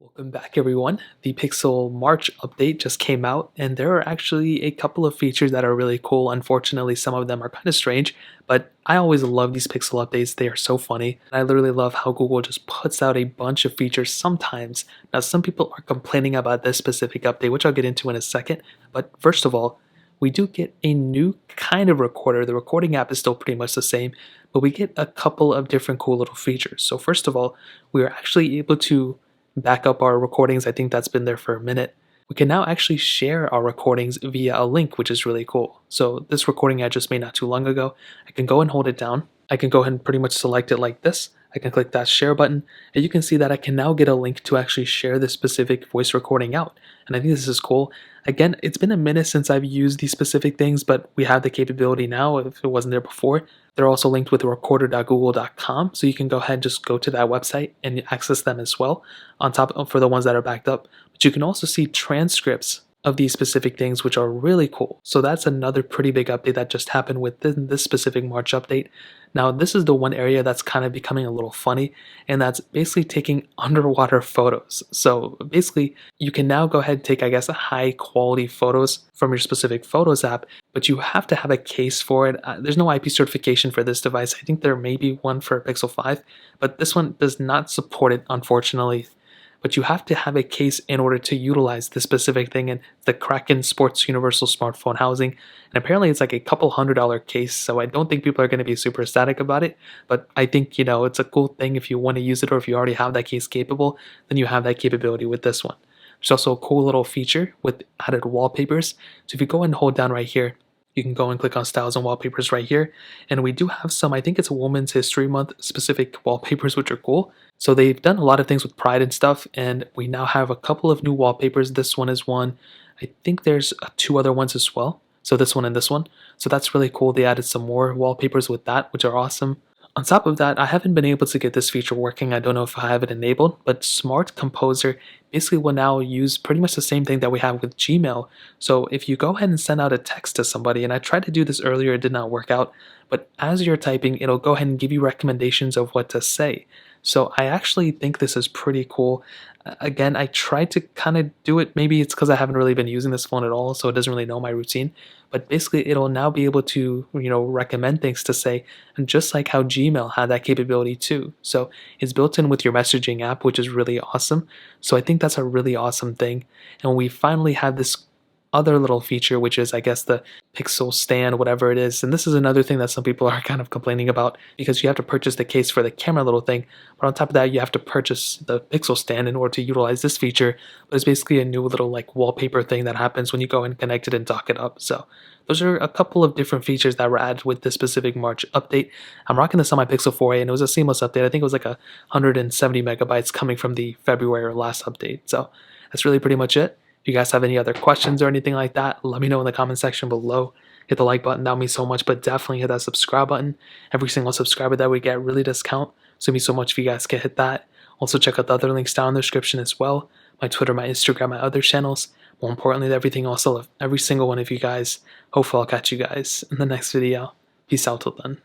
Welcome back, everyone. The Pixel March update just came out, and there are actually a couple of features that are really cool. Unfortunately, some of them are kind of strange, but I always love these Pixel updates. They are so funny. I literally love how Google just puts out a bunch of features sometimes. Now, some people are complaining about this specific update, which I'll get into in a second. But first of all, we do get a new kind of recorder. The recording app is still pretty much the same, but we get a couple of different cool little features. So first of all, we are actually able to back up our recordings. I think that's been there for a minute. We can now actually share our recordings via a link, which is really cool. So this recording I just made not too long ago, I can go and hold it down. I can go ahead and pretty much select it like this. I can click that share button, and you can see that I can now get a link to actually share this specific voice recording out. And I think this is cool. Again, it's been a minute since I've used these specific things, but we have the capability now if it wasn't there before. They're also linked with recorder.google.com, so you can go ahead and just go to that website and access them as well, on top of for the ones that are backed up. But you can also see transcripts of these specific things, which are really cool. So that's another pretty big update that just happened within this specific March update. Now, this is the one area that's kind of becoming a little funny, and that's basically taking underwater photos. So basically, you can now go ahead and take, I guess, high quality photos from your specific Photos app, but you have to have a case for it. There's no IP certification for this device. I think there may be one for Pixel 5, but this one does not support it, unfortunately. But you have to have a case in order to utilize this specific thing in the Kraken Sports Universal Smartphone Housing. And apparently it's like a couple $100 case, so I don't think people are going to be super ecstatic about it. But I think, it's a cool thing if you want to use it, or if you already have that case capable, then you have that capability with this one. There's also a cool little feature with added wallpapers. So if you go and hold down right here, you can go and click on styles and wallpapers right here. And we do have some, I think it's a Women's History Month specific wallpapers, which are cool. So they've done a lot of things with Pride and stuff, and we now have a couple of new wallpapers. This one is one. I think there's two other ones as well. So this one and this one. So that's really cool. They added some more wallpapers with that, which are awesome. On top of that, I haven't been able to get this feature working. I don't know if I have it enabled, but Smart Composer basically will now use pretty much the same thing that we have with Gmail. So if you go ahead and send out a text to somebody, and I tried to do this earlier, it did not work out, but as you're typing, it'll go ahead and give you recommendations of what to say. So I actually think this is pretty cool. Again, I tried to kind of do it. Maybe it's because I haven't really been using this phone at all, so it doesn't really know my routine. But basically, it'll now be able to, recommend things to say, and just like how Gmail had that capability too. So it's built in with your messaging app, which is really awesome. So I think that's a really awesome thing. And we finally have this other little feature, which is, I guess, the Pixel stand, whatever it is. And this is another thing that some people are kind of complaining about, because you have to purchase the case for the camera little thing, but on top of that, you have to purchase the Pixel stand in order to utilize this feature. But it's basically a new little like wallpaper thing that happens when you go and connect it and dock it up. So those are a couple of different features that were added with this specific March update. I'm rocking this on my Pixel 4a, and it was a seamless update. I think it was like 170 megabytes coming from the February or last update. So that's really pretty much it. If you guys have any other questions or anything like that, let me know in the comment section below. Hit the like button, that would mean so much, but definitely hit that subscribe button. Every single subscriber that we get really does count, so it means so much if you guys can hit that. Also check out the other links down in the description as well. My Twitter, my Instagram, my other channels. More importantly, everything else, I love every single one of you guys. Hopefully I'll catch you guys in the next video. Peace out till then.